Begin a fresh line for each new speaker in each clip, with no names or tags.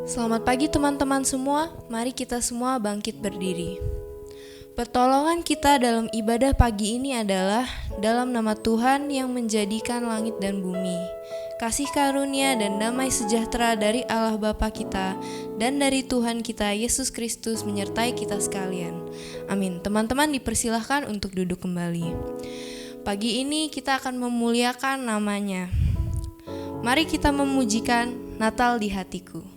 Selamat pagi teman-teman semua, mari kita semua bangkit berdiri. Pertolongan kita dalam ibadah pagi ini adalah dalam nama Tuhan yang menjadikan langit dan bumi. Kasih karunia dan damai sejahtera dari Allah Bapa kita dan dari Tuhan kita Yesus Kristus menyertai kita sekalian. Amin. Teman-teman dipersilahkan untuk duduk kembali. Pagi ini kita akan memuliakan namanya. Mari kita memujikan Natal di hatiku.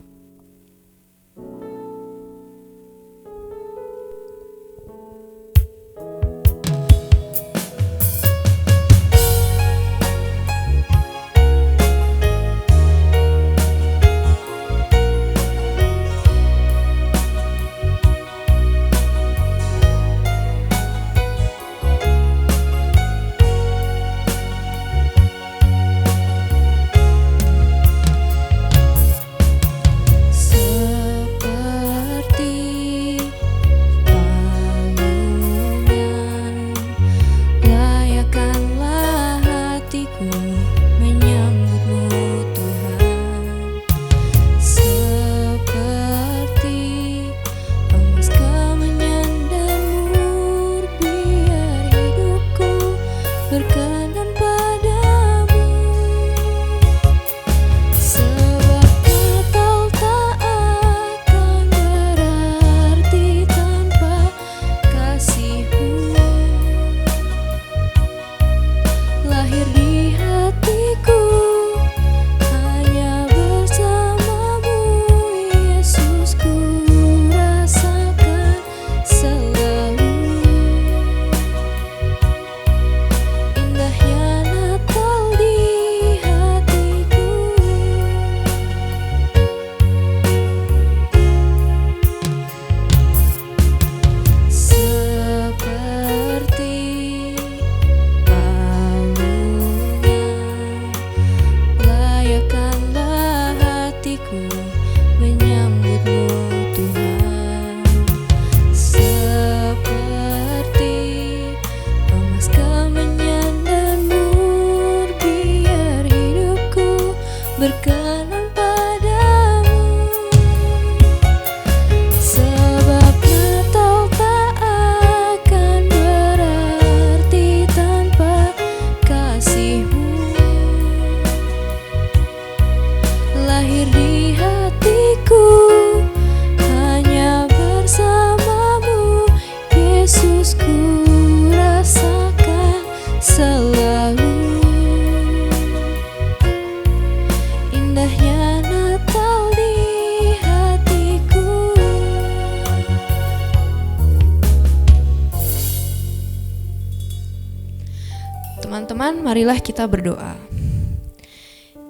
Teman-teman, marilah kita berdoa.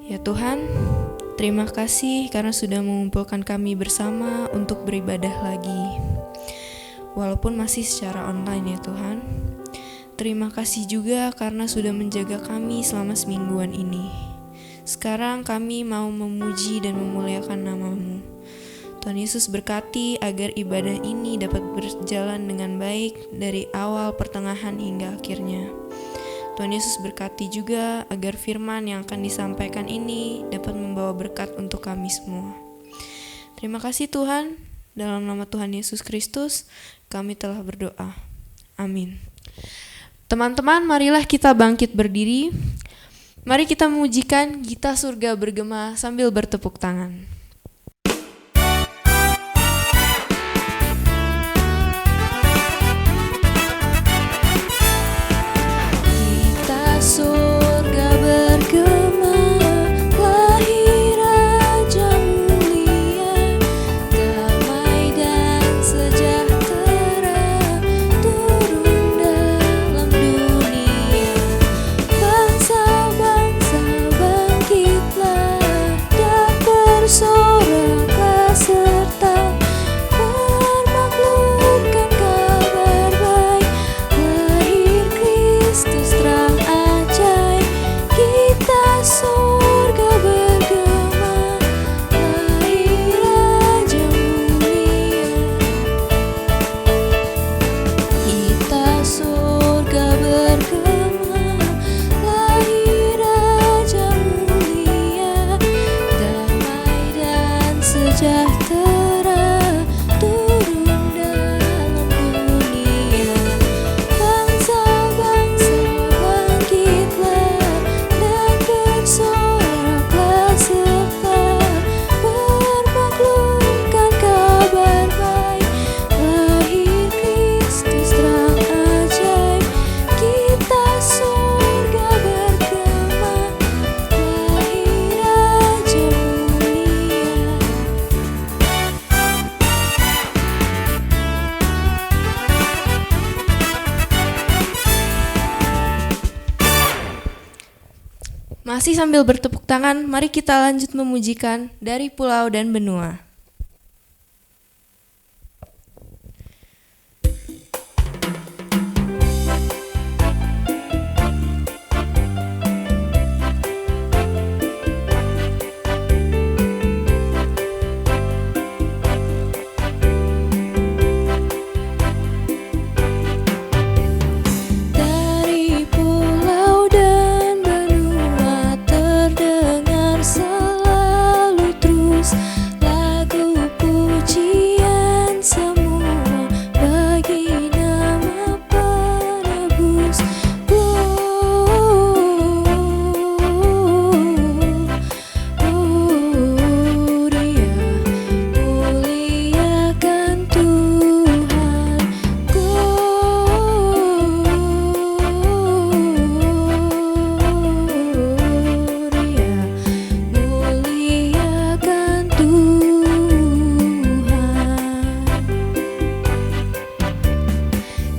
Ya Tuhan, terima kasih karena sudah mengumpulkan kami bersama untuk beribadah lagi. Walaupun masih secara online ya Tuhan. Terima kasih juga karena sudah menjaga kami selama semingguan ini. Sekarang kami mau memuji dan memuliakan nama-Mu. Tuhan Yesus berkati agar ibadah ini dapat berjalan dengan baik dari awal, pertengahan hingga akhirnya. Tuhan Yesus berkati juga agar firman yang akan disampaikan ini dapat membawa berkat untuk kami semua. Terima kasih Tuhan, dalam nama Tuhan Yesus Kristus kami telah berdoa. Amin. Teman-teman, marilah kita bangkit berdiri. Mari kita memujikan Gita Surga Bergema sambil bertepuk tangan.
Surga bergema, lahir Raja mulia, damai dan sejahtera turun dalam dunia. Bangsa-bangsa bangkitlah dan bersorak. sejahtera turun dalam dunia. Bangsa-bangsa bangkitlah dan bersoraklah serta bermaklumkan kabar baik. Lahir Kristus terang ajaib, kita surga bergema. Lahir Raja mulia.
Masih sambil bertepuk tangan, mari kita lanjut memujikan dari pulau dan benua.
Dari pulau dan benua terdengar selalu terus lagu pujian semua bagi nama penebus. Gloria, muliakan Tuhan. Gloria, muliakan Tuhan.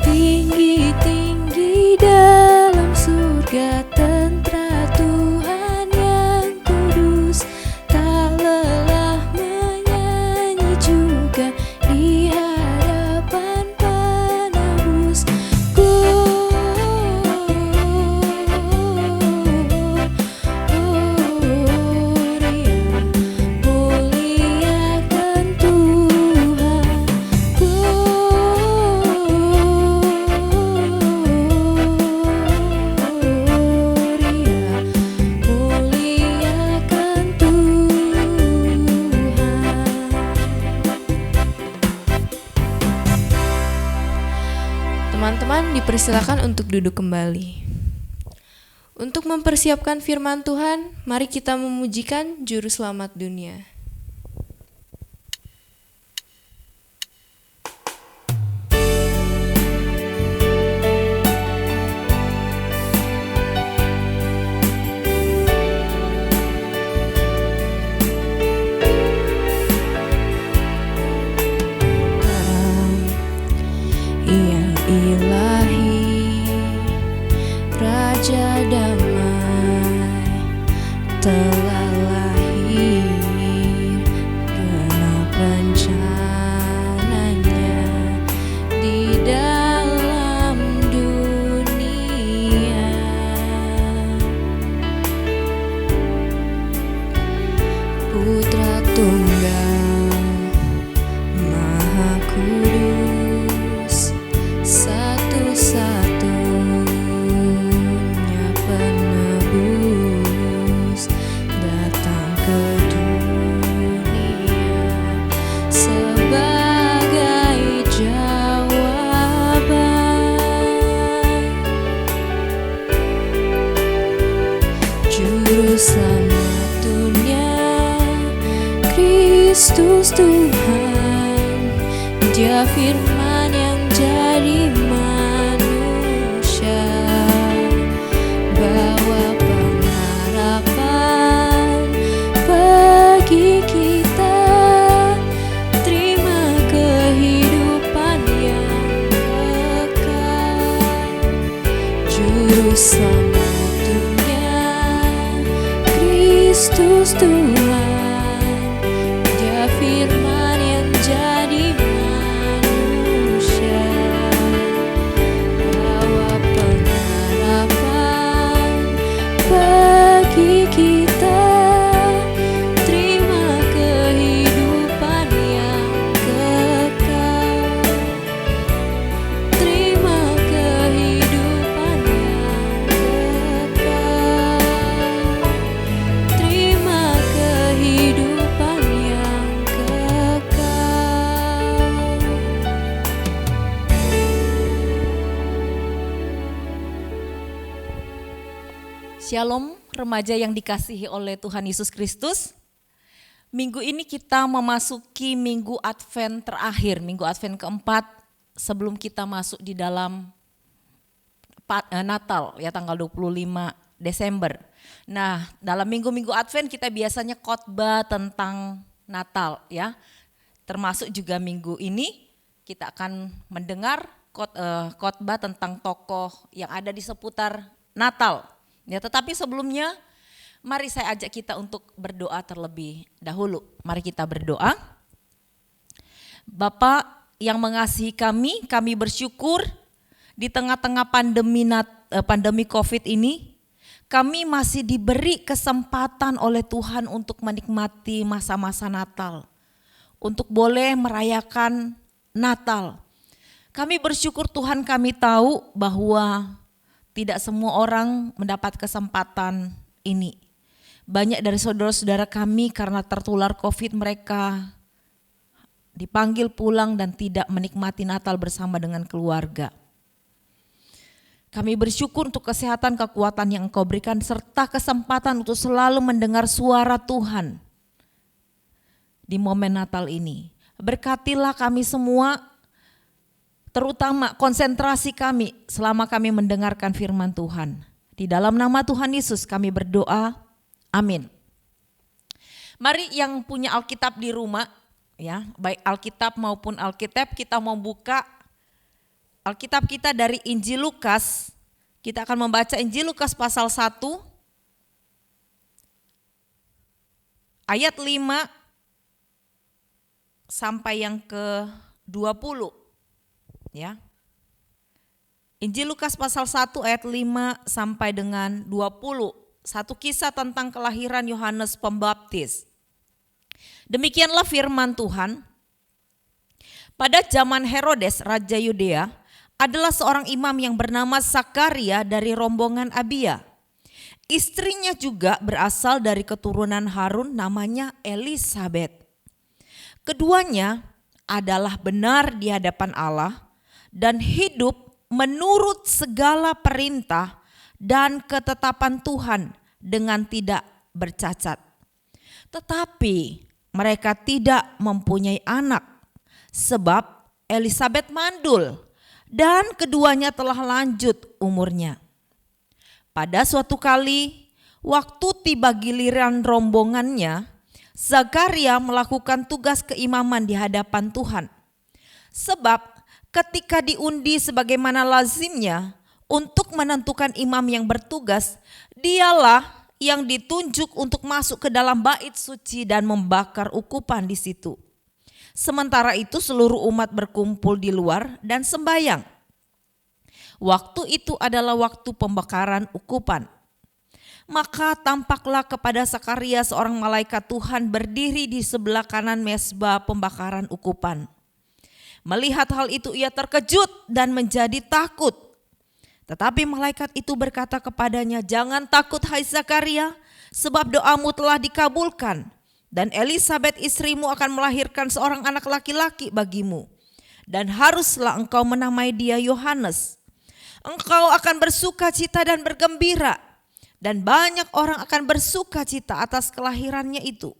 Tinggi-tinggi dalam surga tentara Tuhan yang kudus, tak lelah menyanyi juga di hadapan penebus. Gloria, muliakan Tuhan. Gloria, muliakan Tuhan.
Teman-teman dipersilakan untuk duduk kembali. Untuk mempersiapkan firman Tuhan, mari kita memujikan Juru Selamat dunia. Yang ilahi, Raja damai telah lahir, genap rencananya di dalam dunia. Putra Tunggal Maha Kudus, satu-satunya penebus datang ke dunia sebagai jawaban. Juru Selamat dunia, Kristus Tuhan, Dia firman yang jadi manusia, bawa pengharapan bagi kita. Terima kehidupan yang kekal. Juru Selamat dunia, Kristus Tuhan, Dia firman yang jadi manusia, bawa pengharapan bagi kita. Terima kehidupan yang kekal. Terima kehidupan yang kekal. Terima kehidupan
Shalom remaja yang dikasihi oleh Tuhan Yesus Kristus. Minggu ini kita memasuki minggu Advent terakhir, minggu Advent keempat sebelum kita masuk di dalam Natal ya tanggal 25 Desember. Nah, dalam minggu-minggu Advent kita biasanya khotbah tentang Natal ya. Termasuk juga minggu ini kita akan mendengar khotbah tentang tokoh yang ada di seputar Natal. Ya, tetapi sebelumnya mari saya ajak kita untuk berdoa terlebih dahulu. Mari kita berdoa. Bapa yang mengasihi kami bersyukur di tengah-tengah pandemi Covid ini, kami masih diberi kesempatan oleh Tuhan untuk menikmati masa-masa Natal, untuk boleh merayakan Natal. Kami bersyukur Tuhan, kami tahu bahwa tidak semua orang mendapat kesempatan ini. Banyak dari saudara-saudara kami karena tertular Covid mereka dipanggil pulang dan tidak menikmati Natal bersama dengan keluarga. Kami bersyukur untuk kesehatan, kekuatan yang Engkau berikan serta kesempatan untuk selalu mendengar suara Tuhan di momen Natal ini. Berkatilah kami semua, terutama konsentrasi kami selama kami mendengarkan firman Tuhan. Di dalam nama Tuhan Yesus kami berdoa, amin. Mari yang punya Alkitab di rumah, ya, baik Alkitab maupun Alkitab, kita mau buka Alkitab kita dari Injil Lukas. Kita akan membaca Injil Lukas pasal 1 ayat 5 sampai yang ke-20. Ya. Injil Lukas pasal 1 ayat 5 sampai dengan 20. Satu kisah tentang kelahiran Yohanes Pembaptis. Demikianlah firman Tuhan. Pada zaman Herodes raja Yudea, adalah seorang imam yang bernama Zakaria dari rombongan Abia. Istrinya juga berasal dari keturunan Harun, namanya Elisabet. Keduanya adalah benar di hadapan Allah dan hidup menurut segala perintah dan ketetapan Tuhan dengan tidak bercacat. Tetapi mereka tidak mempunyai anak sebab Elisabet mandul dan keduanya telah lanjut umurnya. Pada suatu kali waktu tiba giliran rombongannya, Zakaria melakukan tugas keimaman di hadapan Tuhan. Sebab ketika diundi sebagaimana lazimnya untuk menentukan imam yang bertugas, dialah yang ditunjuk untuk masuk ke dalam bait suci dan membakar ukupan di situ. Sementara itu seluruh umat berkumpul di luar dan sembahyang. Waktu itu adalah waktu pembakaran ukupan. Maka tampaklah kepada Zakaria seorang malaikat Tuhan berdiri di sebelah kanan mezbah pembakaran ukupan. Melihat hal itu ia terkejut dan menjadi takut. Tetapi malaikat itu berkata kepadanya, "Jangan takut hai Zakaria, sebab doamu telah dikabulkan. Dan Elisabet istrimu akan melahirkan seorang anak laki-laki bagimu. Dan haruslah engkau menamai dia Yohanes. Engkau akan bersuka cita dan bergembira. Dan banyak orang akan bersuka cita atas kelahirannya itu.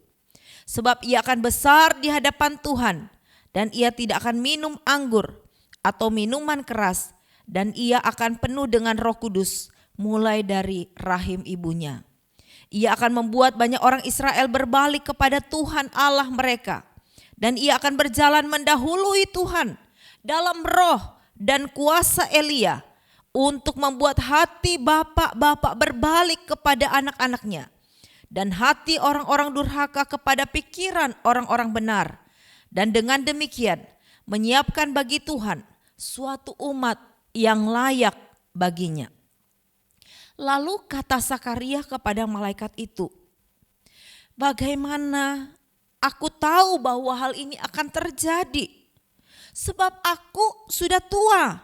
Sebab ia akan besar di hadapan Tuhan. Dan ia tidak akan minum anggur atau minuman keras. Dan ia akan penuh dengan Roh Kudus mulai dari rahim ibunya. Ia akan membuat banyak orang Israel berbalik kepada Tuhan Allah mereka. Dan ia akan berjalan mendahului Tuhan dalam roh dan kuasa Elia untuk membuat hati bapak-bapak berbalik kepada anak-anaknya dan hati orang-orang durhaka kepada pikiran orang-orang benar. Dan dengan demikian menyiapkan bagi Tuhan suatu umat yang layak baginya." Lalu kata Zakaria kepada malaikat itu, "Bagaimana aku tahu bahwa hal ini akan terjadi? Sebab aku sudah tua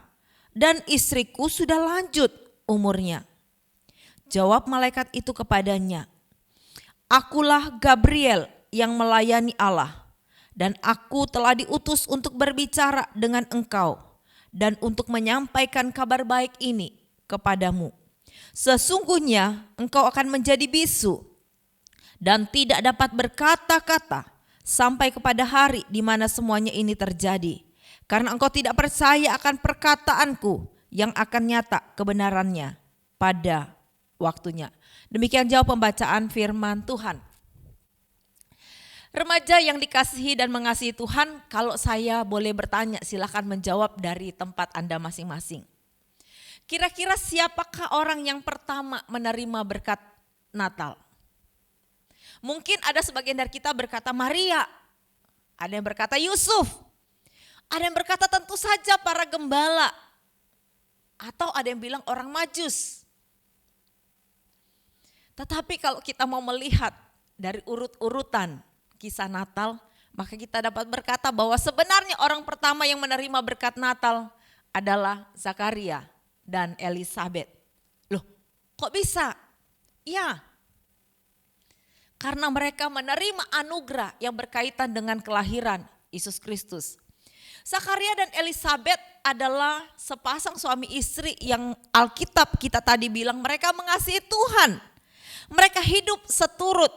dan istriku sudah lanjut umurnya." Jawab malaikat itu kepadanya, "Akulah Gabriel yang melayani Allah, dan aku telah diutus untuk berbicara dengan engkau dan untuk menyampaikan kabar baik ini kepadamu. Sesungguhnya engkau akan menjadi bisu dan tidak dapat berkata-kata sampai kepada hari di mana semuanya ini terjadi. Karena engkau tidak percaya akan perkataanku yang akan nyata kebenarannya pada waktunya. Demikian jawab pembacaan firman Tuhan. Remaja yang dikasihi dan mengasihi Tuhan, kalau saya boleh bertanya, silakan menjawab dari tempat Anda masing-masing. Kira-kira siapakah orang yang pertama menerima berkat Natal? Mungkin ada sebagian dari kita berkata Maria, ada yang berkata Yusuf, ada yang berkata tentu saja para gembala, atau ada yang bilang orang Majus. Tetapi kalau kita mau melihat dari urut-urutan kisah Natal, maka kita dapat berkata bahwa sebenarnya orang pertama yang menerima berkat Natal adalah Zakaria dan Elisabet. Loh, kok bisa? Ya, karena mereka menerima anugerah yang berkaitan dengan kelahiran Yesus Kristus. Zakaria dan Elisabet adalah sepasang suami istri yang Alkitab kita tadi bilang mereka mengasihi Tuhan. Mereka hidup seturut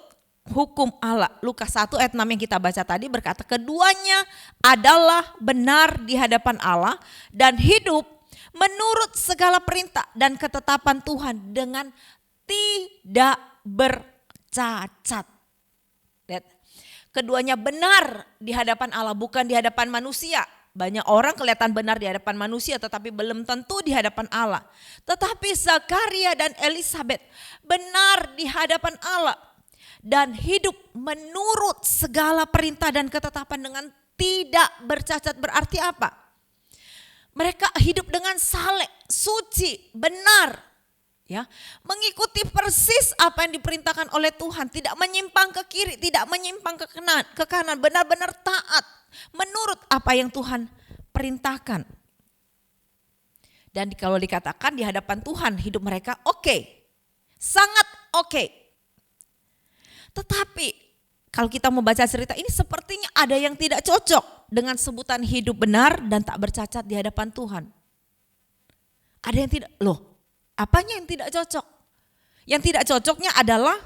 hukum Allah. Lukas 1 ayat 6 yang kita baca tadi berkata keduanya adalah benar di hadapan Allah dan hidup menurut segala perintah dan ketetapan Tuhan dengan tidak bercacat. Lihat, keduanya benar di hadapan Allah, bukan di hadapan manusia. Banyak orang kelihatan benar di hadapan manusia tetapi belum tentu di hadapan Allah. Tetapi Zakaria dan Elisabet benar di hadapan Allah dan hidup menurut segala perintah dan ketetapan dengan tidak bercacat. Berarti apa? Mereka hidup dengan saleh, suci, benar, ya, mengikuti persis apa yang diperintahkan oleh Tuhan, tidak menyimpang ke kiri, tidak menyimpang ke kanan, benar-benar taat menurut apa yang Tuhan perintahkan. Dan kalau dikatakan di hadapan Tuhan hidup mereka oke, sangat oke. Tetapi kalau kita membaca cerita ini sepertinya ada yang tidak cocok dengan sebutan hidup benar dan tak bercacat di hadapan Tuhan. Ada yang tidak, loh apanya yang tidak cocok? Yang tidak cocoknya adalah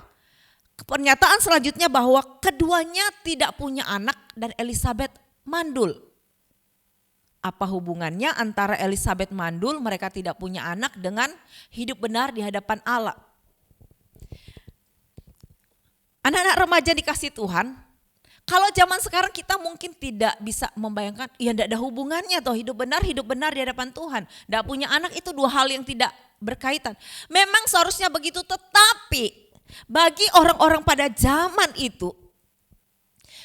pernyataan selanjutnya bahwa keduanya tidak punya anak dan Elisabet mandul. Apa hubungannya antara Elisabet mandul, mereka tidak punya anak dengan hidup benar di hadapan Allah? Anak-anak remaja dikasih Tuhan, kalau zaman sekarang kita mungkin tidak bisa membayangkan, ya tidak ada hubungannya toh hidup benar di hadapan Tuhan. Tidak punya anak itu dua hal yang tidak berkaitan. Memang seharusnya begitu, tetapi bagi orang-orang pada zaman itu,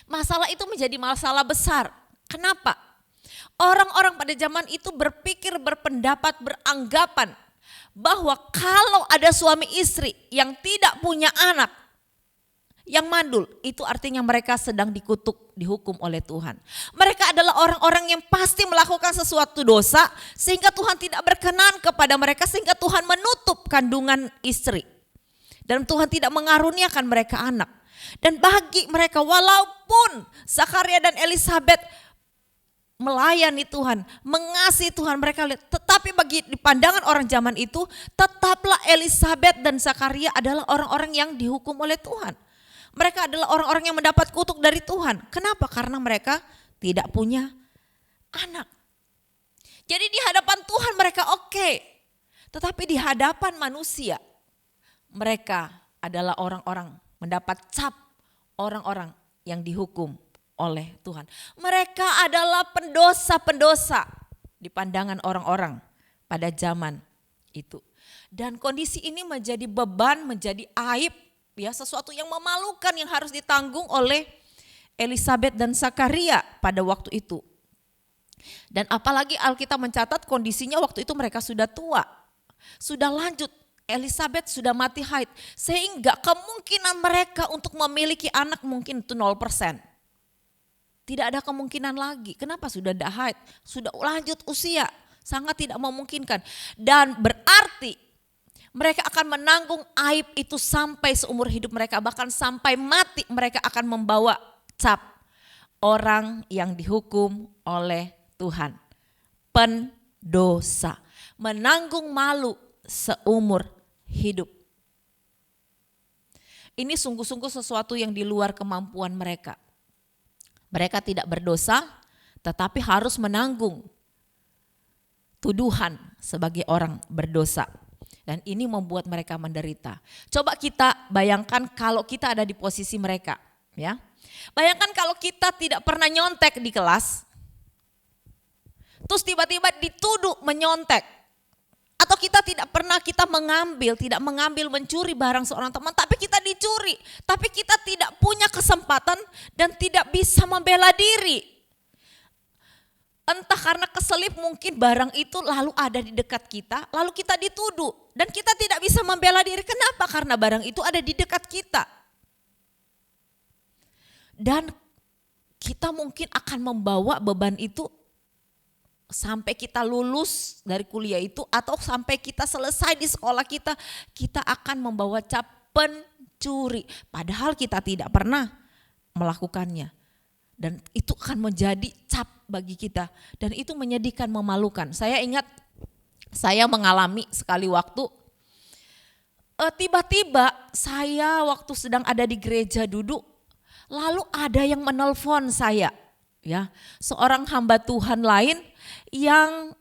masalah itu menjadi masalah besar. Kenapa? Orang-orang pada zaman itu berpikir, berpendapat, beranggapan bahwa kalau ada suami istri yang tidak punya anak, yang mandul, itu artinya mereka sedang dikutuk, dihukum oleh Tuhan. Mereka adalah orang-orang yang pasti melakukan sesuatu dosa sehingga Tuhan tidak berkenan kepada mereka, sehingga Tuhan menutup kandungan istri. Dan Tuhan tidak mengaruniakan mereka anak. Dan bagi mereka walaupun Zakaria dan Elisabet melayani Tuhan, mengasihi Tuhan, mereka lihat, tetapi bagi di pandangan orang zaman itu tetaplah Elisabet dan Zakaria adalah orang-orang yang dihukum oleh Tuhan. Mereka adalah orang-orang yang mendapat kutuk dari Tuhan. Kenapa? Karena mereka tidak punya anak. Jadi di hadapan Tuhan mereka oke. Tetapi di hadapan manusia mereka adalah orang-orang mendapat cap orang-orang yang dihukum oleh Tuhan. Mereka adalah pendosa-pendosa di pandangan orang-orang pada zaman itu. Dan kondisi ini menjadi beban, menjadi aib, ya, sesuatu yang memalukan yang harus ditanggung oleh Elisabet dan Zakaria pada waktu itu. Dan apalagi Alkitab mencatat kondisinya waktu itu mereka sudah tua, sudah lanjut. Elisabet sudah mati haid, sehingga kemungkinan mereka untuk memiliki anak mungkin itu 0%. Tidak ada kemungkinan lagi. Kenapa? Sudah tidak haid, sudah lanjut usia, sangat tidak memungkinkan. Dan berarti mereka akan menanggung aib itu sampai seumur hidup mereka, bahkan sampai mati mereka akan membawa cap orang yang dihukum oleh Tuhan. Pendosa, menanggung malu seumur hidup. Ini sungguh-sungguh sesuatu yang di luar kemampuan mereka. Mereka tidak berdosa, tetapi harus menanggung tuduhan sebagai orang berdosa. Dan ini membuat mereka menderita. Coba kita bayangkan kalau kita ada di posisi mereka. Ya. Bayangkan kalau kita tidak pernah nyontek di kelas, terus tiba-tiba dituduh menyontek. Atau kita tidak mengambil, mencuri barang seorang teman, tapi kita dicuri. Tapi kita tidak punya kesempatan dan tidak bisa membela diri. Entah karena keselip mungkin barang itu lalu ada di dekat kita, lalu kita dituduh. Dan kita tidak bisa membela diri, kenapa? Karena barang itu ada di dekat kita. Dan kita mungkin akan membawa beban itu sampai kita lulus dari kuliah itu atau sampai kita selesai di sekolah kita akan membawa cap pencuri. Padahal kita tidak pernah melakukannya. Dan itu akan menjadi cap bagi kita. Dan itu menyedihkan, memalukan. Saya ingat saya mengalami sekali waktu, tiba-tiba saya waktu sedang ada di gereja duduk, lalu ada yang menelpon saya. Ya, seorang hamba Tuhan lain yang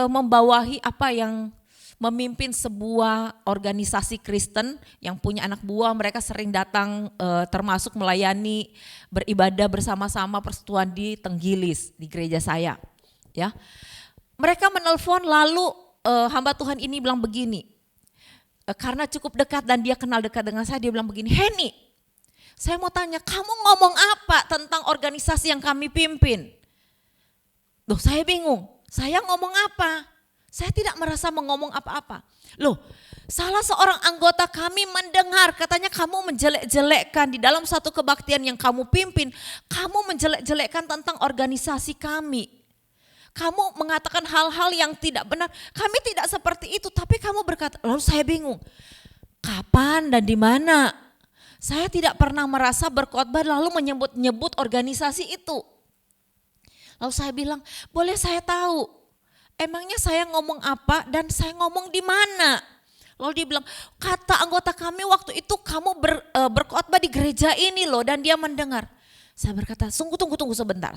membawahi yang memimpin sebuah organisasi Kristen yang punya anak buah, mereka sering datang termasuk melayani beribadah bersama-sama persekutuan di Tenggilis di gereja saya. Ya, mereka menelpon lalu hamba Tuhan ini bilang begini, karena cukup dekat dan dia kenal dekat dengan saya, dia bilang begini, Heni, saya mau tanya, kamu ngomong apa tentang organisasi yang kami pimpin? Loh, saya bingung, saya ngomong apa? Saya tidak merasa mengomong apa-apa. Loh, salah seorang anggota kami mendengar katanya kamu menjelek-jelekkan di dalam satu kebaktian yang kamu pimpin, kamu menjelek-jelekkan tentang organisasi kami. Kamu mengatakan hal-hal yang tidak benar, kami tidak seperti itu, tapi kamu berkata, lalu saya bingung, kapan dan di mana? Saya tidak pernah merasa berkhotbah lalu menyebut-nyebut organisasi itu. Lalu saya bilang, boleh saya tahu, emangnya saya ngomong apa dan saya ngomong di mana? Lalu dia bilang, kata anggota kami waktu itu kamu berkhotbah di gereja ini loh dan dia mendengar. Saya berkata, tunggu sebentar.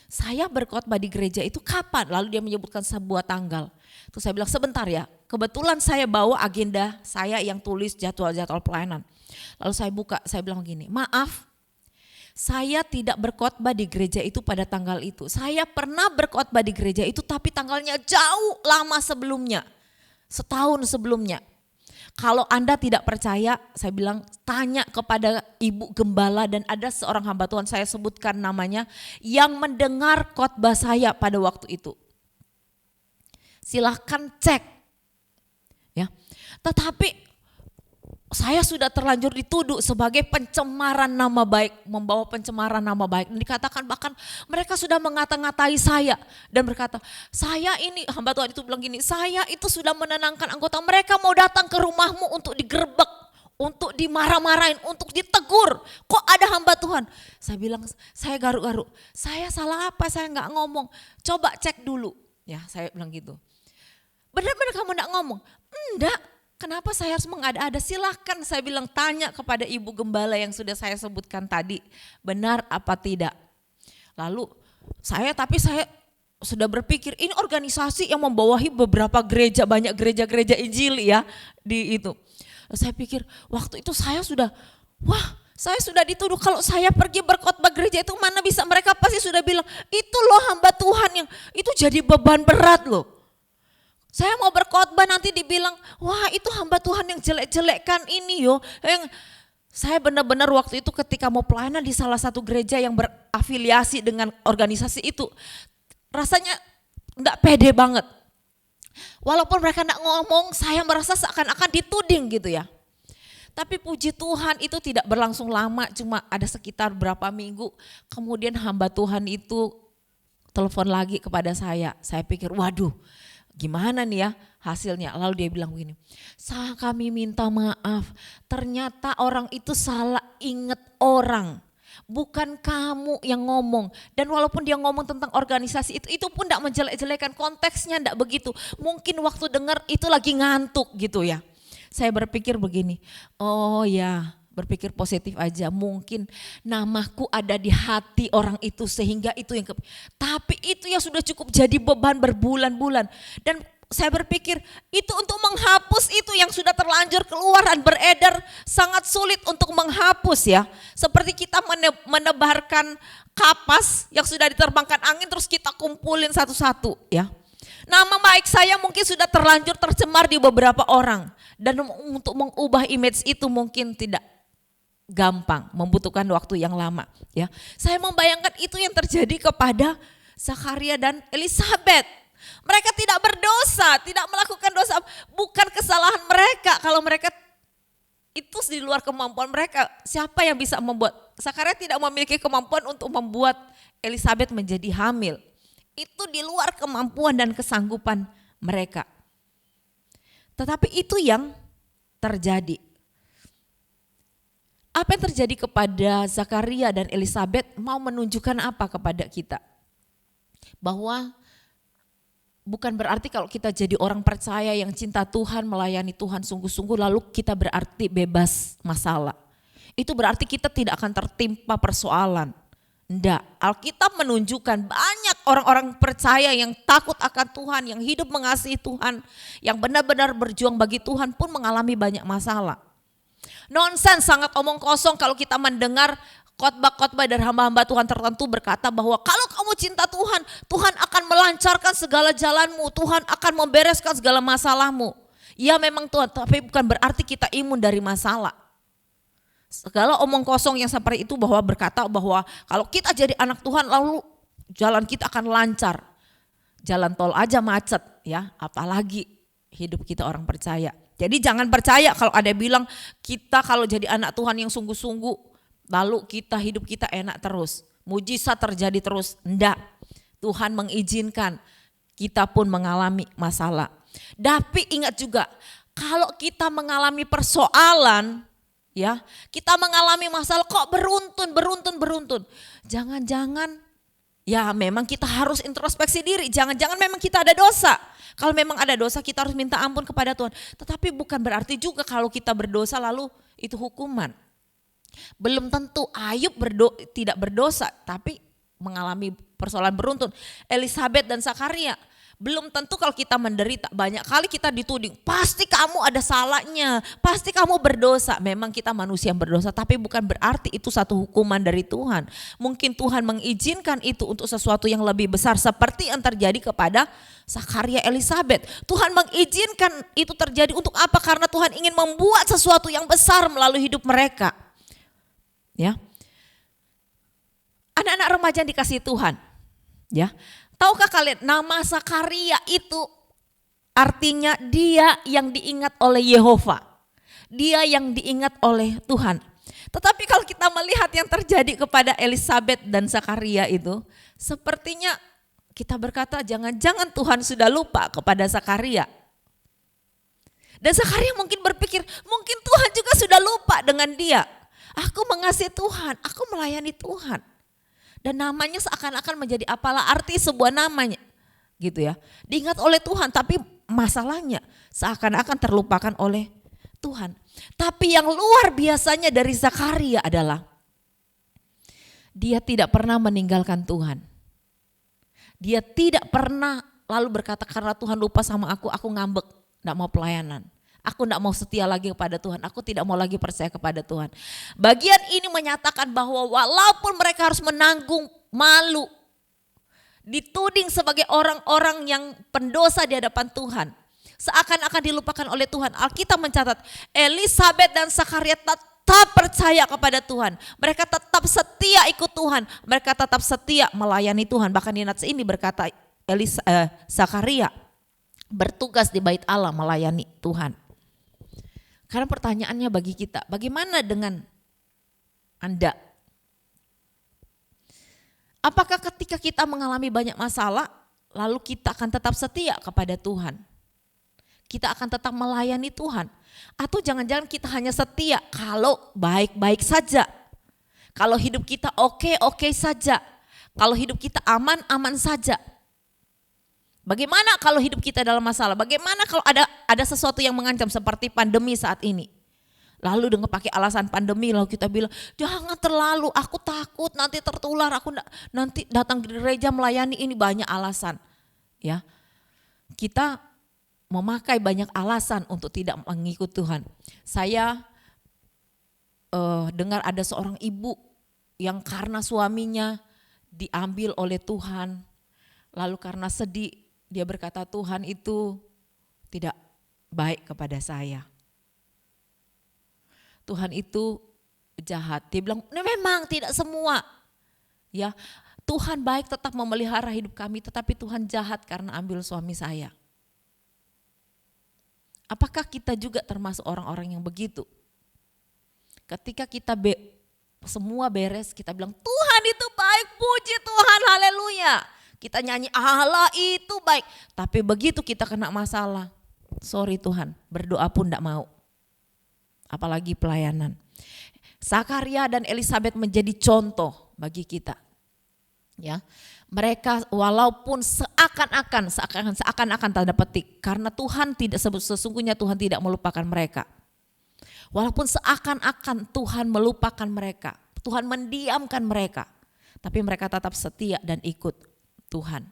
Saya berkhotbah di gereja itu kapan? Lalu dia menyebutkan sebuah tanggal. Terus saya bilang, sebentar ya, kebetulan saya bawa agenda saya yang tulis jadwal-jadwal pelayanan. Lalu saya buka, saya bilang gini, maaf, saya tidak berkhotbah di gereja itu pada tanggal itu. Saya pernah berkhotbah di gereja itu tapi tanggalnya jauh lama sebelumnya, setahun sebelumnya. Kalau Anda tidak percaya, saya bilang tanya kepada Ibu Gembala dan ada seorang hamba Tuhan, saya sebutkan namanya, yang mendengar khotbah saya pada waktu itu. Silahkan cek. Ya. Tetapi saya sudah terlanjur dituduh sebagai pencemaran nama baik, membawa pencemaran nama baik. Dan dikatakan bahkan mereka sudah mengata-ngatai saya dan berkata, saya ini, hamba Tuhan itu bilang gini, saya itu sudah menenangkan anggota, mereka mau datang ke rumahmu untuk digerebek, untuk dimarah-marahin, untuk ditegur. Kok ada hamba Tuhan? Saya bilang, saya garuk-garuk, saya salah apa, saya gak ngomong, coba cek dulu. Ya, saya bilang gitu. Benar-benar kamu gak ngomong? Enggak. Kenapa saya harus mengada-ada? Silahkan saya bilang tanya kepada Ibu Gembala yang sudah saya sebutkan tadi. Benar apa tidak? Lalu saya sudah berpikir ini organisasi yang membawahi beberapa gereja, banyak gereja-gereja Injil ya di itu. Saya pikir waktu itu saya sudah dituduh kalau saya pergi berkhotbah gereja itu mana bisa, mereka pasti sudah bilang itu loh hamba Tuhan yang itu jadi beban berat loh. Saya mau berkhotbah nanti dibilang, wah itu hamba Tuhan yang jelek-jelekkan ini yo. Saya benar-benar waktu itu ketika mau pelayanan di salah satu gereja yang berafiliasi dengan organisasi itu, rasanya enggak pede banget. Walaupun mereka enggak ngomong, saya merasa seakan-akan dituding gitu ya. Tapi puji Tuhan itu tidak berlangsung lama, cuma ada sekitar berapa minggu. Kemudian hamba Tuhan itu telepon lagi kepada saya. Saya pikir, waduh, gimana nih ya hasilnya? Lalu dia bilang begini, kami minta maaf, ternyata orang itu salah inget orang. bukan kamu yang ngomong. Dan walaupun dia ngomong tentang organisasi itu pun tidak menjelek-jelekan, konteksnya tidak begitu. Mungkin waktu dengar itu lagi ngantuk gitu ya. Saya berpikir begini, oh ya, berpikir positif aja. Mungkin namaku ada di hati orang itu sehingga itu yang tapi itu yang sudah cukup jadi beban berbulan-bulan. Dan saya berpikir itu untuk menghapus itu yang sudah terlanjur keluar dan beredar sangat sulit untuk menghapus ya. Seperti kita menebarkan kapas yang sudah diterbangkan angin terus kita kumpulin satu-satu ya. Nama baik saya mungkin sudah terlanjur tercemar di beberapa orang. Dan untuk mengubah image itu mungkin tidak gampang, membutuhkan waktu yang lama ya. Saya membayangkan itu yang terjadi kepada Zakaria dan Elisabet. Mereka tidak berdosa, tidak melakukan dosa, bukan kesalahan mereka. Kalau mereka itu di luar kemampuan mereka, siapa yang bisa membuat? Zakaria tidak memiliki kemampuan untuk membuat Elisabet menjadi hamil. Itu di luar kemampuan dan kesanggupan mereka. Tetapi itu yang terjadi. Apa yang terjadi kepada Zakaria dan Elisabet mau menunjukkan apa kepada kita? Bahwa bukan berarti kalau kita jadi orang percaya yang cinta Tuhan, melayani Tuhan sungguh-sungguh lalu kita berarti bebas masalah. Itu berarti kita tidak akan tertimpa persoalan. Enggak, Alkitab menunjukkan banyak orang-orang percaya yang takut akan Tuhan, yang hidup mengasihi Tuhan, yang benar-benar berjuang bagi Tuhan pun mengalami banyak masalah. Nonsens, sangat omong kosong kalau kita mendengar khotbah-khotbah dari hamba-hamba Tuhan tertentu berkata bahwa kalau kamu cinta Tuhan, Tuhan akan melancarkan segala jalanmu, Tuhan akan membereskan segala masalahmu. Ya memang Tuhan, tapi bukan berarti kita imun dari masalah. Segala omong kosong yang seperti itu bahwa berkata bahwa kalau kita jadi anak Tuhan lalu jalan kita akan lancar. Jalan tol aja macet ya, apalagi hidup kita orang percaya. Jadi jangan percaya kalau ada bilang kita kalau jadi anak Tuhan yang sungguh-sungguh lalu hidup kita enak terus. Mujizat terjadi terus, enggak. Tuhan mengizinkan kita pun mengalami masalah. Tapi ingat juga kalau kita mengalami persoalan ya, kita mengalami masalah kok beruntun. Jangan-jangan ya memang kita harus introspeksi diri, jangan-jangan memang kita ada dosa. Kalau memang ada dosa kita harus minta ampun kepada Tuhan. Tetapi bukan berarti juga kalau kita berdosa lalu itu hukuman. Belum tentu Ayub tidak berdosa tapi mengalami persoalan beruntun. Elisabet dan Zakaria belum tentu kalau kita menderita, banyak kali kita dituding, pasti kamu ada salahnya, pasti kamu berdosa. Memang kita manusia yang berdosa, tapi bukan berarti itu satu hukuman dari Tuhan. Mungkin Tuhan mengizinkan itu untuk sesuatu yang lebih besar seperti yang terjadi kepada Zakaria Elisabet. Tuhan mengizinkan itu terjadi untuk apa? Karena Tuhan ingin membuat sesuatu yang besar melalui hidup mereka. Ya. Anak-anak remaja yang dikasihi Tuhan. Ya. Tahukah kalian nama Zakaria itu artinya dia yang diingat oleh Yehova. Dia yang diingat oleh Tuhan. Tetapi kalau kita melihat yang terjadi kepada Elisabet dan Zakaria itu, sepertinya kita berkata jangan-jangan Tuhan sudah lupa kepada Zakaria. Dan Zakaria mungkin berpikir mungkin Tuhan juga sudah lupa dengan dia. Aku mengasihi Tuhan, aku melayani Tuhan. Dan namanya seakan-akan menjadi apalah arti sebuah namanya gitu ya. Diingat oleh Tuhan tapi masalahnya seakan-akan terlupakan oleh Tuhan. Tapi yang luar biasanya dari Zakaria adalah dia tidak pernah meninggalkan Tuhan. Dia tidak pernah lalu berkata karena Tuhan lupa sama aku ngambek, gak mau pelayanan. Aku tidak mau setia lagi kepada Tuhan, aku tidak mau lagi percaya kepada Tuhan. Bagian ini menyatakan bahwa walaupun mereka harus menanggung malu, dituding sebagai orang-orang yang pendosa di hadapan Tuhan, seakan-akan dilupakan oleh Tuhan. Alkitab mencatat Elisabet dan Zakaria tetap percaya kepada Tuhan. Mereka tetap setia ikut Tuhan, mereka tetap setia melayani Tuhan. Bahkan di nats ini berkata Zakaria bertugas di bait Allah melayani Tuhan. Karena pertanyaannya bagi kita, bagaimana dengan Anda? Apakah ketika kita mengalami banyak masalah, lalu kita akan tetap setia kepada Tuhan? Kita akan tetap melayani Tuhan? Atau jangan-jangan kita hanya setia kalau baik-baik saja? Kalau hidup kita oke-oke saja. Kalau hidup kita aman-aman saja. Bagaimana kalau hidup kita dalam masalah? Bagaimana kalau ada sesuatu yang mengancam seperti pandemi saat ini? Lalu dengan pakai alasan pandemi lalu kita bilang, jangan terlalu, aku takut nanti tertular, aku nanti datang ke gereja melayani, ini banyak alasan. Ya, kita memakai banyak alasan untuk tidak mengikut Tuhan. Saya dengar ada seorang ibu yang karena suaminya diambil oleh Tuhan, lalu karena sedih dia berkata, Tuhan itu tidak baik kepada saya. Tuhan itu jahat. Dia bilang, memang tidak semua. Ya, Tuhan baik tetap memelihara hidup kami, tetapi Tuhan jahat karena ambil suami saya. Apakah kita juga termasuk orang-orang yang begitu? Ketika kita semua beres, kita bilang Tuhan itu baik, puji Tuhan, haleluya. Kita nyanyi Allah itu baik. Tapi begitu kita kena masalah, sorry Tuhan, berdoa pun tidak mau. Apalagi pelayanan. Zakaria dan Elisabet menjadi contoh bagi kita. Ya, mereka walaupun seakan-akan tanda petik, karena Tuhan tidak, sesungguhnya Tuhan tidak melupakan mereka. Walaupun seakan-akan Tuhan melupakan mereka, Tuhan mendiamkan mereka, tapi mereka tetap setia dan ikut Tuhan.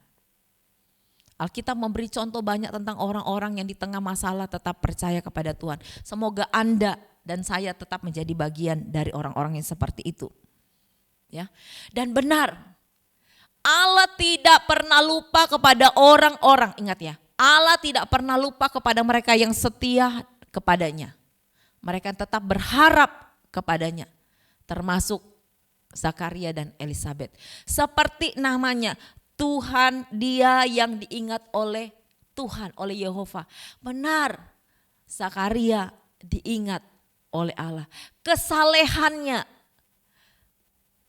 Alkitab memberi contoh banyak tentang orang-orang yang di tengah masalah tetap percaya kepada Tuhan. Semoga Anda dan saya tetap menjadi bagian dari orang-orang yang seperti itu. Ya. Dan benar, Allah tidak pernah lupa kepada orang-orang, ingat ya, Allah tidak pernah lupa kepada mereka yang setia kepadanya. Mereka tetap berharap kepadanya, termasuk Zakaria dan Elisabet. Seperti namanya, Tuhan, dia yang diingat oleh Tuhan, oleh Yehova. Benar, Zakaria diingat oleh Allah. Kesalehannya,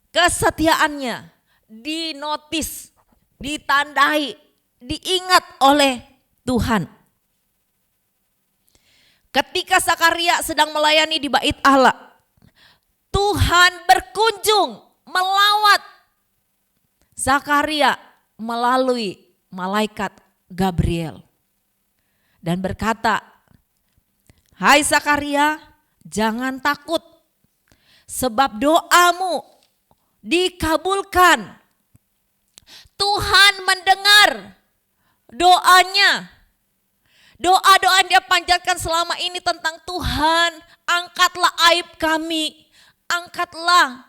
kesetiaannya dinotis, ditandai, diingat oleh Tuhan. Ketika Zakaria sedang melayani di bait Allah, Tuhan berkunjung melawat Zakaria melalui malaikat Gabriel dan berkata, "Hai Zakaria, jangan takut, sebab doamu dikabulkan. Tuhan mendengar doanya." Doa-doa yang dia panjatkan selama ini tentang Tuhan, angkatlah aib kami, angkatlah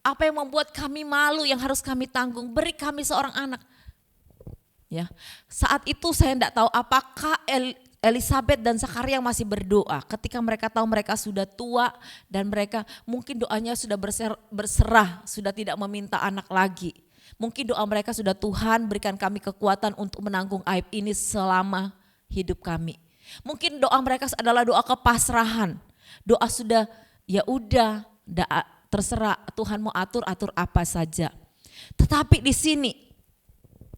apa yang membuat kami malu yang harus kami tanggung, beri kami seorang anak. Ya, saat itu saya tidak tahu apakah Elisabet dan Zakaria masih berdoa ketika mereka tahu mereka sudah tua dan mereka mungkin doanya sudah berserah, sudah tidak meminta anak lagi. Mungkin doa mereka sudah, Tuhan berikan kami kekuatan untuk menanggung aib ini selama hidup kami. Mungkin doa mereka adalah doa kepasrahan. Doa sudah, ya udah, terserah Tuhan mau atur apa saja. Tetapi di sini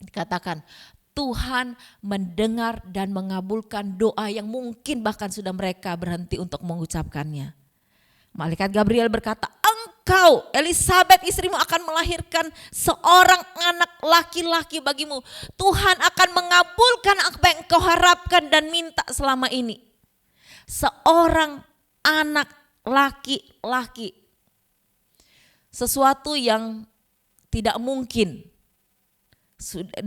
dikatakan Tuhan mendengar dan mengabulkan doa yang mungkin bahkan sudah mereka berhenti untuk mengucapkannya. Malaikat Gabriel berkata, engkau Elisabet istrimu akan melahirkan seorang anak laki-laki bagimu. Tuhan akan mengabulkan apa yang engkau harapkan dan minta selama ini. Seorang anak laki-laki. Sesuatu yang tidak mungkin. 0%,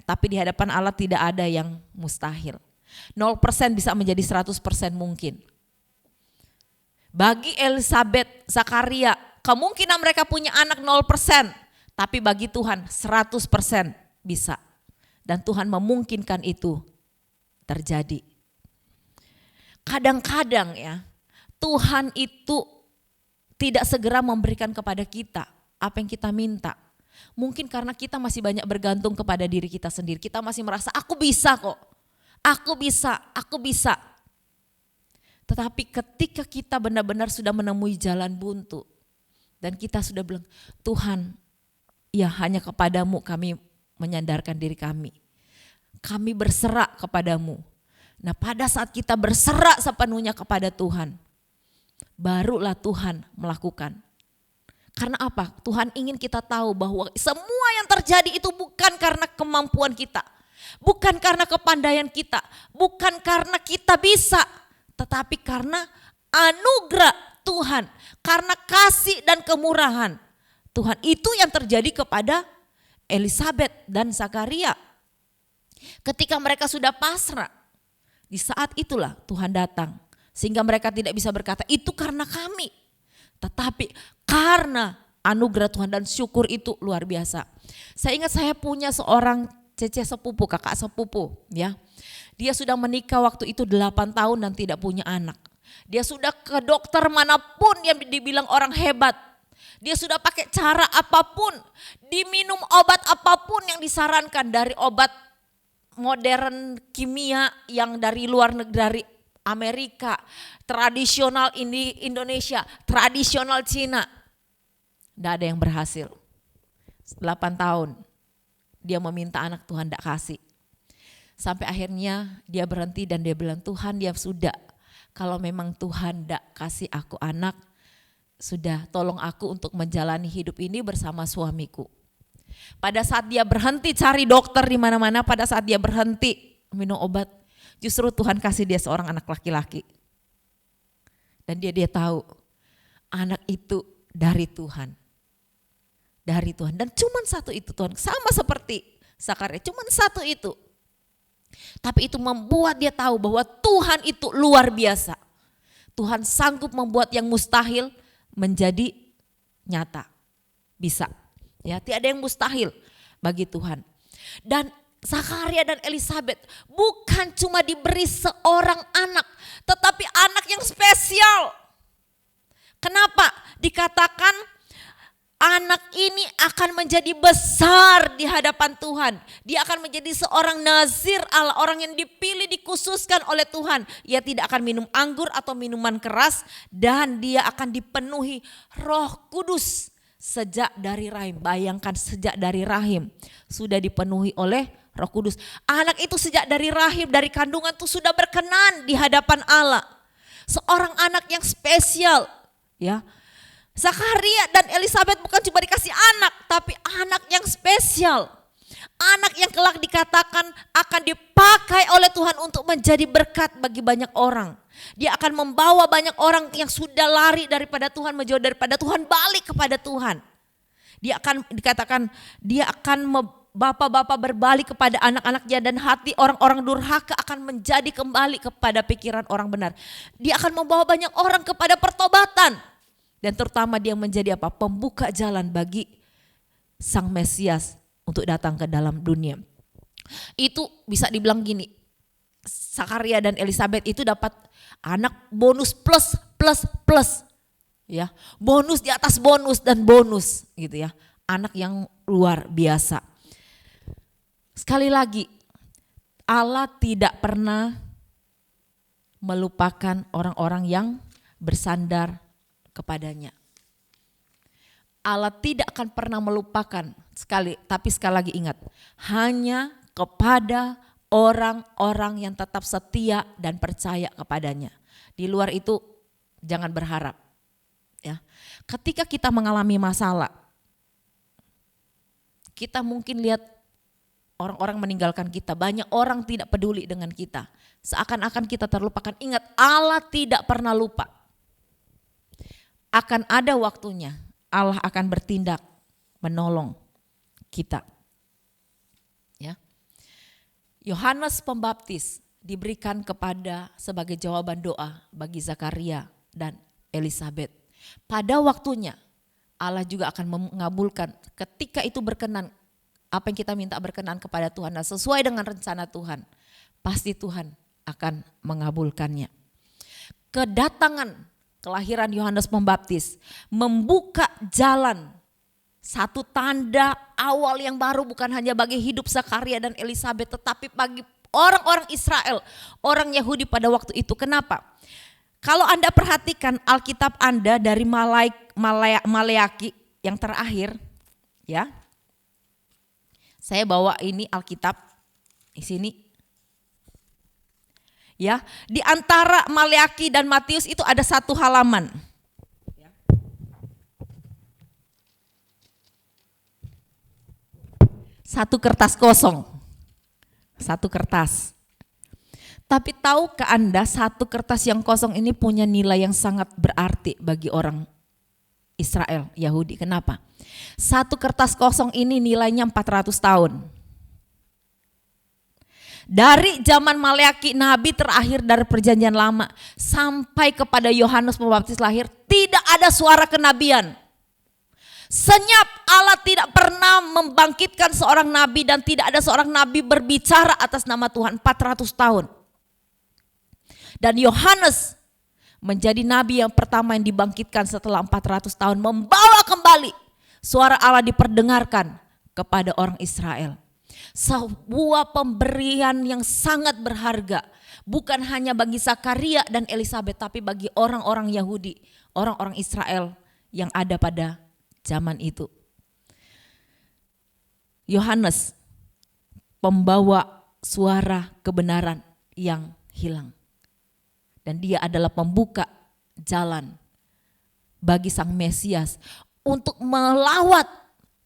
tapi di hadapan Allah tidak ada yang mustahil. 0% bisa menjadi 100% mungkin. Bagi Elisabet, Zakaria, kemungkinan mereka punya anak 0%, tapi bagi Tuhan 100% bisa. Dan Tuhan memungkinkan itu terjadi. Kadang-kadang ya, Tuhan itu tidak segera memberikan kepada kita apa yang kita minta. Mungkin karena kita masih banyak bergantung kepada diri kita sendiri. Kita masih merasa aku bisa kok, aku bisa. Tetapi ketika kita benar-benar sudah menemui jalan buntu dan kita sudah bilang, Tuhan, ya hanya kepadamu kami menyandarkan diri kami. Kami berserah kepadamu. Nah pada saat kita berserah sepenuhnya kepada Tuhan, barulah Tuhan melakukan. Karena apa? Tuhan ingin kita tahu bahwa semua yang terjadi itu bukan karena kemampuan kita, bukan karena kepandaian kita, bukan karena kita bisa, tetapi karena anugerah Tuhan, karena kasih dan kemurahan Tuhan. Itu yang terjadi kepada Elisabet dan Zakaria. Ketika mereka sudah pasrah, di saat itulah Tuhan datang. Sehingga mereka tidak bisa berkata, itu karena kami. Tetapi karena anugerah Tuhan dan syukur itu luar biasa. Saya ingat saya punya seorang cece sepupu, kakak sepupu ya. Dia sudah menikah waktu itu 8 tahun dan tidak punya anak. Dia sudah ke dokter manapun yang dibilang orang hebat. Dia sudah pakai cara apapun, diminum obat apapun yang disarankan, dari obat modern kimia yang dari luar negeri, dari Amerika, tradisional Indonesia, tradisional Cina. Tidak ada yang berhasil. 8 tahun dia meminta anak, Tuhan tidak kasih. Sampai akhirnya dia berhenti dan dia bilang, Tuhan dia sudah, kalau memang Tuhan tidak kasih aku anak, sudah tolong aku untuk menjalani hidup ini bersama suamiku. Pada saat dia berhenti cari dokter di mana-mana, pada saat dia berhenti minum obat, justru Tuhan kasih dia seorang anak laki-laki. Dan dia tahu anak itu dari Tuhan. Dari Tuhan. Dan cuma satu itu Tuhan. Sama seperti Zakaria, cuma satu itu. Tapi itu membuat dia tahu bahwa Tuhan itu luar biasa. Tuhan sanggup membuat yang mustahil menjadi nyata. Bisa. Ya, tiada yang mustahil bagi Tuhan. Dan Zakaria dan Elisabet bukan cuma diberi seorang anak, tetapi anak yang spesial. Kenapa? Dikatakan anak ini akan menjadi besar di hadapan Tuhan. Dia akan menjadi seorang nazir Allah, orang yang dipilih, dikhususkan oleh Tuhan. Ia tidak akan minum anggur atau minuman keras, dan dia akan dipenuhi Roh Kudus sejak dari rahim. Bayangkan, sejak dari rahim sudah dipenuhi oleh Roh Kudus. Anak itu sejak dari rahim, dari kandungan itu sudah berkenan di hadapan Allah. Seorang anak yang spesial, ya. Zakaria dan Elisabet bukan cuma dikasih anak, tapi anak yang spesial. Anak yang kelak dikatakan akan dipakai oleh Tuhan untuk menjadi berkat bagi banyak orang. Dia akan membawa banyak orang yang sudah lari daripada Tuhan, menjauh daripada Tuhan, balik kepada Tuhan. Dia akan dikatakan, dia akan bapak-bapak berbalik kepada anak-anaknya, dan hati orang-orang durhaka akan menjadi kembali kepada pikiran orang benar. Dia akan membawa banyak orang kepada pertobatan. Dan terutama dia menjadi apa? Pembuka jalan bagi Sang Mesias untuk datang ke dalam dunia. Itu bisa dibilang gini, Zakaria dan Elisabet itu dapat anak bonus plus. Ya, bonus di atas bonus dan bonus gitu ya. Anak yang luar biasa. Sekali lagi, Allah tidak pernah melupakan orang-orang yang bersandar kepadanya. Allah tidak akan pernah melupakan, tapi sekali lagi ingat, hanya kepada orang-orang yang tetap setia dan percaya kepadanya. Di luar itu jangan berharap. Ya. Ketika kita mengalami masalah, kita mungkin lihat orang-orang meninggalkan kita, banyak orang tidak peduli dengan kita. Seakan-akan kita terlupakan. Ingat, Allah tidak pernah lupa. Akan ada waktunya Allah akan bertindak menolong kita. Ya. Yohanes Pembaptis diberikan kepada sebagai jawaban doa bagi Zakaria dan Elisabet. Pada waktunya Allah juga akan mengabulkan, ketika itu berkenan, apa yang kita minta berkenan kepada Tuhan dan sesuai dengan rencana Tuhan, pasti Tuhan akan mengabulkannya. Kedatangan kelahiran Yohanes Pembaptis membuka jalan, satu tanda awal yang baru, bukan hanya bagi hidup Zakaria dan Elisabet, tetapi bagi orang-orang Israel, orang Yahudi pada waktu itu. Kenapa? Kalau Anda perhatikan Alkitab Anda dari Maleaki yang terakhir, ya. Saya bawa ini Alkitab di sini. Ya, di antara Maleaki dan Matius itu ada satu halaman. Satu kertas kosong. Satu kertas. Tapi tahukah Anda satu kertas yang kosong ini punya nilai yang sangat berarti bagi orang Israel, Yahudi. Kenapa? Satu kertas kosong ini nilainya 400 tahun. Dari zaman Maleaki, nabi terakhir dari perjanjian lama, sampai kepada Yohanes Pembaptis lahir, tidak ada suara kenabian. Senyap Allah tidak pernah membangkitkan seorang nabi dan tidak ada seorang nabi berbicara atas nama Tuhan 400 tahun. Dan Yohanes menjadi nabi yang pertama yang dibangkitkan setelah 400 tahun, membawa kembali suara Allah diperdengarkan kepada orang Israel. Sebuah pemberian yang sangat berharga, bukan hanya bagi Zakaria dan Elisabet, tapi bagi orang-orang Yahudi, orang-orang Israel yang ada pada zaman itu. Yohanes, pembawa suara kebenaran yang hilang. Dan dia adalah pembuka jalan bagi Sang Mesias untuk melawat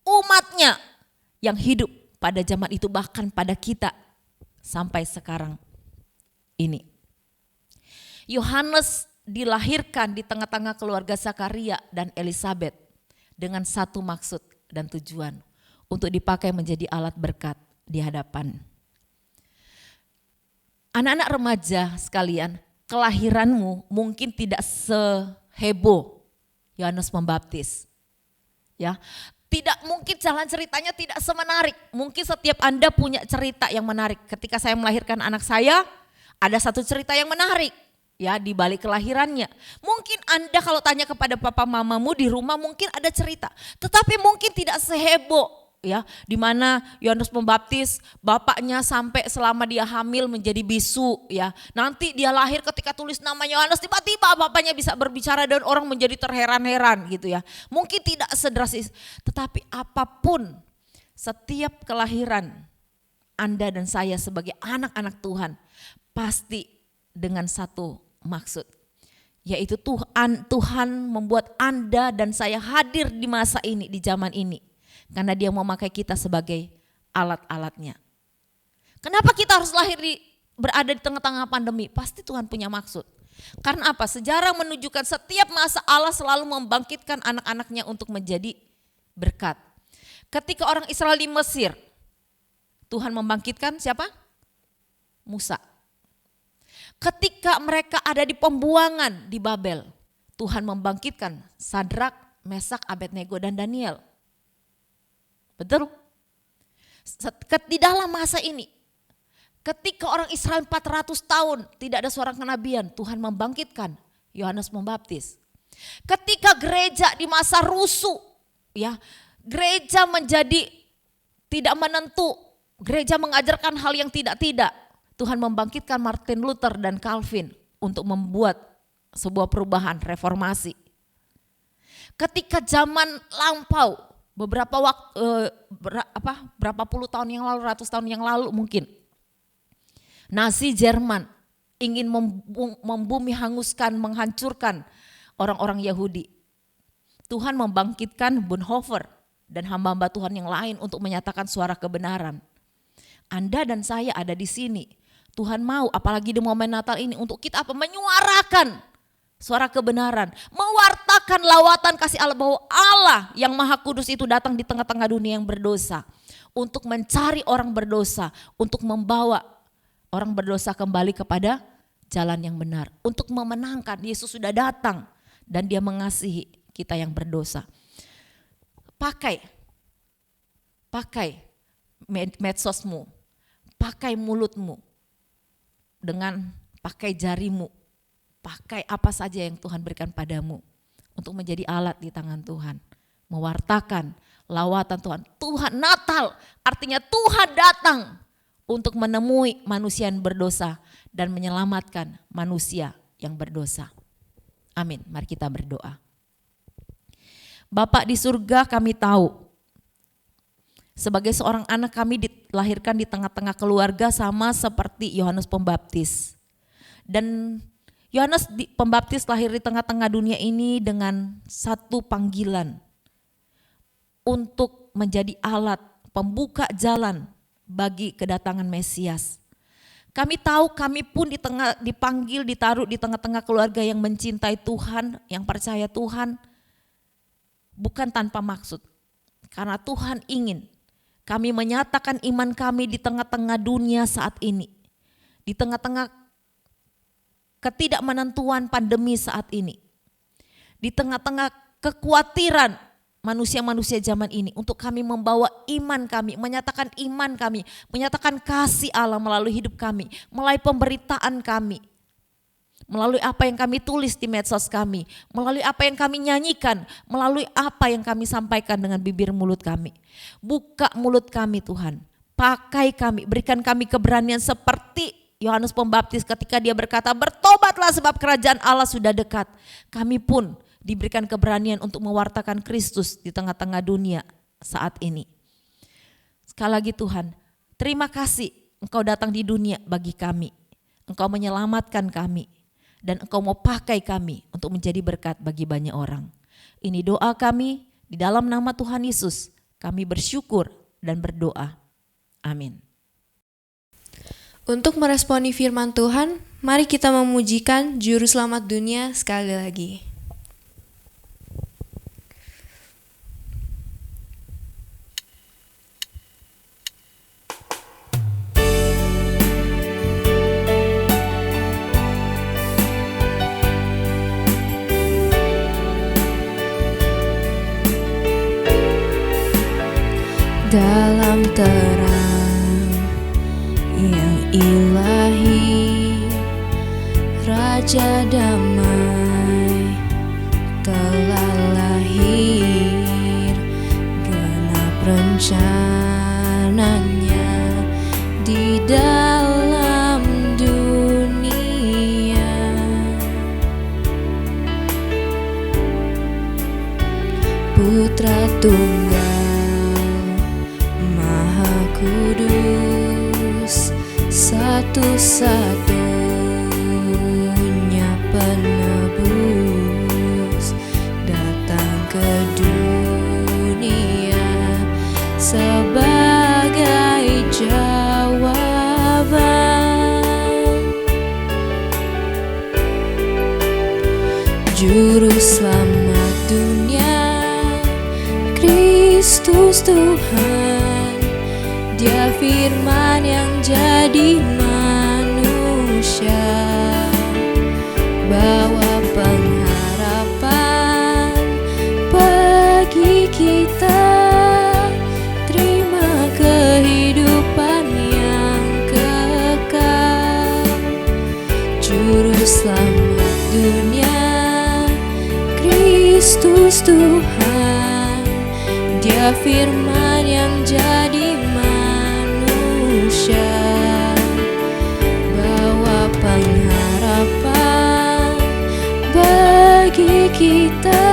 umatnya yang hidup pada zaman itu, bahkan pada kita sampai sekarang ini. Yohanes dilahirkan di tengah-tengah keluarga Zakaria dan Elisabet dengan satu maksud dan tujuan, untuk dipakai menjadi alat berkat di hadapan. Anak-anak remaja sekalian, kelahiranmu mungkin tidak seheboh Yohanes Pembaptis. Ya, tidak mungkin jalan ceritanya tidak semenarik. Mungkin setiap Anda punya cerita yang menarik. Ketika saya melahirkan anak saya, ada satu cerita yang menarik ya di balik kelahirannya. Mungkin Anda kalau tanya kepada papa mamamu di rumah mungkin ada cerita, tetapi mungkin tidak seheboh ya, di mana Yohanes Pembaptis bapaknya sampai selama dia hamil menjadi bisu ya. Nanti dia lahir ketika tulis nama Yohanes, tiba-tiba bapaknya bisa berbicara dan orang menjadi terheran-heran gitu ya. Mungkin tidak sedrastis, tetapi apapun setiap kelahiran Anda dan saya sebagai anak-anak Tuhan pasti dengan satu maksud, yaitu Tuhan membuat Anda dan saya hadir di masa ini, di zaman ini. Karena dia memakai kita sebagai alat-alatnya. Kenapa kita harus berada di tengah-tengah pandemi? Pasti Tuhan punya maksud. Karena apa? Sejarah menunjukkan setiap masa Allah selalu membangkitkan anak-anaknya untuk menjadi berkat. Ketika orang Israel di Mesir, Tuhan membangkitkan siapa? Musa. Ketika mereka ada di pembuangan di Babel, Tuhan membangkitkan Sadrak, Mesak, Abednego dan Daniel. Betul? Di dalam masa ini, ketika orang Israel 400 tahun tidak ada suara kenabian, Tuhan membangkitkan Yohanes Pembaptis. Ketika gereja di masa rusuh, ya, gereja menjadi tidak menentu, gereja mengajarkan hal yang tidak-tidak, Tuhan membangkitkan Martin Luther dan Calvin untuk membuat sebuah perubahan reformasi. Ketika zaman lampau, berapa puluh tahun yang lalu, ratus tahun yang lalu mungkin, Nazi Jerman ingin membumi hanguskan, menghancurkan orang-orang Yahudi. Tuhan membangkitkan Bonhoeffer dan hamba-hamba Tuhan yang lain untuk menyatakan suara kebenaran. Anda dan saya ada di sini. Tuhan mau, apalagi di momen Natal ini, untuk kita menyuarakan suara kebenaran, mewartakan lawatan kasih Allah, bahwa Allah yang Maha Kudus itu datang di tengah-tengah dunia yang berdosa untuk mencari orang berdosa, untuk membawa orang berdosa kembali kepada jalan yang benar, untuk memenangkan. Yesus sudah datang dan dia mengasihi kita yang berdosa. Pakai medsosmu, pakai mulutmu, dengan pakai jarimu, pakai apa saja yang Tuhan berikan padamu untuk menjadi alat di tangan Tuhan. Mewartakan lawatan Tuhan. Tuhan Natal artinya Tuhan datang untuk menemui manusia yang berdosa dan menyelamatkan manusia yang berdosa. Amin. Mari kita berdoa. Bapa di surga, kami tahu sebagai seorang anak kami dilahirkan di tengah-tengah keluarga sama seperti Yohanes Pembaptis. Dan Yohanes Pembaptis lahir di tengah-tengah dunia ini dengan satu panggilan untuk menjadi alat pembuka jalan bagi kedatangan Mesias. Kami tahu kami pun dipanggil, ditaruh di tengah-tengah keluarga yang mencintai Tuhan, yang percaya Tuhan, bukan tanpa maksud. Karena Tuhan ingin kami menyatakan iman kami di tengah-tengah dunia saat ini. Di tengah-tengah ketidakmenentuan pandemi saat ini, di tengah-tengah kekhawatiran manusia-manusia zaman ini, untuk kami membawa iman kami, menyatakan iman kami, menyatakan kasih Allah melalui hidup kami, melalui pemberitaan kami, melalui apa yang kami tulis di medsos kami, melalui apa yang kami nyanyikan, melalui apa yang kami sampaikan dengan bibir mulut kami. Buka mulut kami Tuhan, pakai kami, berikan kami keberanian seperti Yohanes Pembaptis ketika dia berkata, bertobatlah sebab kerajaan Allah sudah dekat. Kami pun diberikan keberanian untuk mewartakan Kristus di tengah-tengah dunia saat ini. Sekali lagi Tuhan, terima kasih Engkau datang di dunia bagi kami. Engkau menyelamatkan kami dan Engkau mau pakai kami untuk menjadi berkat bagi banyak orang. Ini doa kami di dalam nama Tuhan Yesus. Kami bersyukur dan berdoa. Amin.
Untuk meresponi firman Tuhan, mari kita memujikan Juru Selamat dunia sekali lagi.
dalam terang yang ilahi, Raja damai telah lahir, genap rencananya di dalam dunia. Putra Tunggal Maha Kudus, satu-satunya penebus, datang ke dunia sebagai jawaban. Juru Selamat dunia, Kristus Tuhan, Dia firman yang jadi manusia, bawa pengharapan bagi kita, terima kehidupan yang kekal. Juru Selamat dunia, Kristus Tuhan, Dia firman yang jadi manusia, bawa pengharapan bagi kita,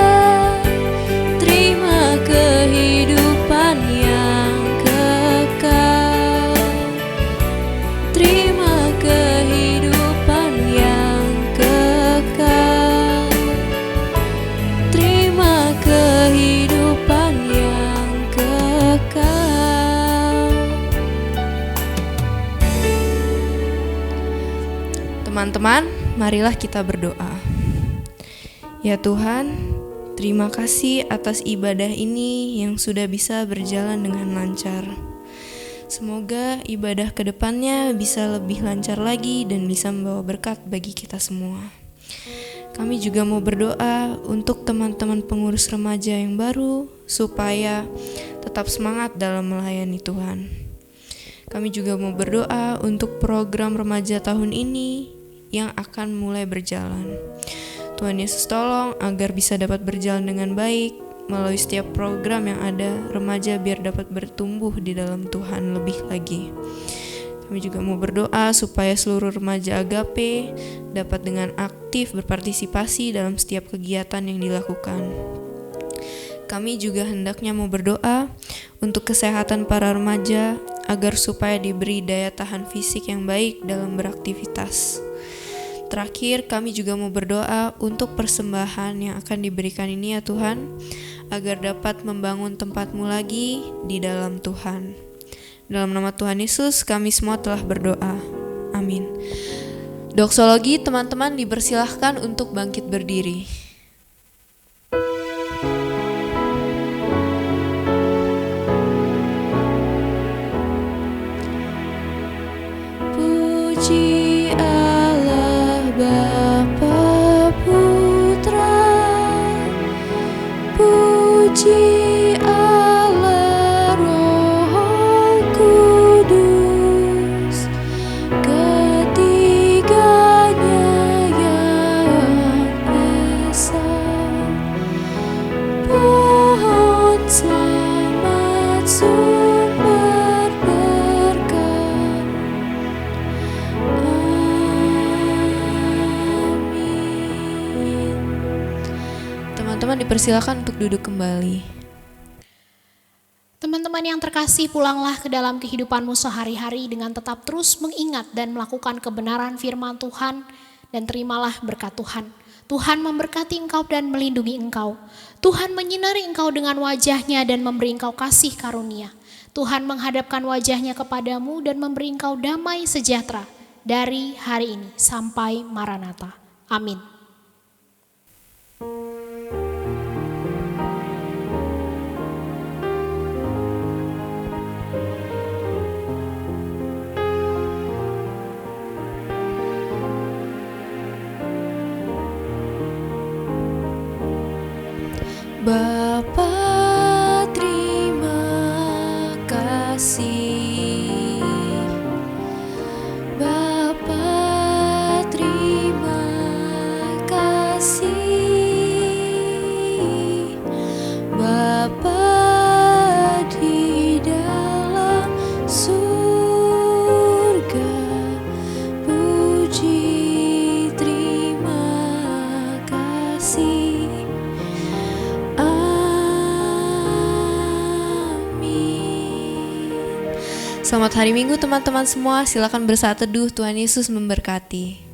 terima kehidupan yang kekal, terima kehidupan yang kekal, terima kehidupan yang kekal.
Teman-teman, marilah kita berdoa. Ya Tuhan, terima kasih atas ibadah ini yang sudah bisa berjalan dengan lancar. Semoga ibadah kedepannya bisa lebih lancar lagi dan bisa membawa berkat bagi kita semua. Kami juga mau berdoa untuk teman-teman pengurus remaja yang baru supaya tetap semangat dalam melayani Tuhan. Kami juga mau berdoa untuk program remaja tahun ini yang akan mulai berjalan. Tuhan Yesus tolong agar bisa dapat berjalan dengan baik melalui setiap program yang ada, remaja biar dapat bertumbuh di dalam Tuhan lebih lagi. Kami juga mau berdoa supaya seluruh remaja Agape dapat dengan aktif berpartisipasi dalam setiap kegiatan yang dilakukan. Kami juga hendaknya mau berdoa untuk kesehatan para remaja agar supaya diberi daya tahan fisik yang baik dalam beraktivitas. terakhir kami juga mau berdoa untuk persembahan yang akan diberikan ini ya Tuhan, agar dapat membangun tempat-Mu lagi di dalam Tuhan. Dalam nama Tuhan Yesus kami semua telah berdoa. Amin. Doksologi, teman-teman dipersilahkan untuk bangkit berdiri.
Puji Allah Bapa Putra, puji Allah Roh Kudus, ketiganya yang esa. Pohon selamat sumber berkah.
Teman-teman dipersilakan untuk duduk kembali.
Teman-teman yang terkasih, pulanglah ke dalam kehidupanmu sehari-hari dengan tetap terus mengingat dan melakukan kebenaran firman Tuhan, dan terimalah berkat Tuhan. Tuhan memberkati engkau dan melindungi engkau. Tuhan menyinari engkau dengan wajahnya dan memberi engkau kasih karunia. Tuhan menghadapkan wajahnya kepadamu dan memberi engkau damai sejahtera dari hari ini sampai Maranatha. Amin.
Bapa, terima kasih. Bapa, terima kasih. Bapa di dalam surga, puji terima kasih.
Selamat hari Minggu teman-teman semua, silakan bersaat teduh, Tuhan Yesus memberkati.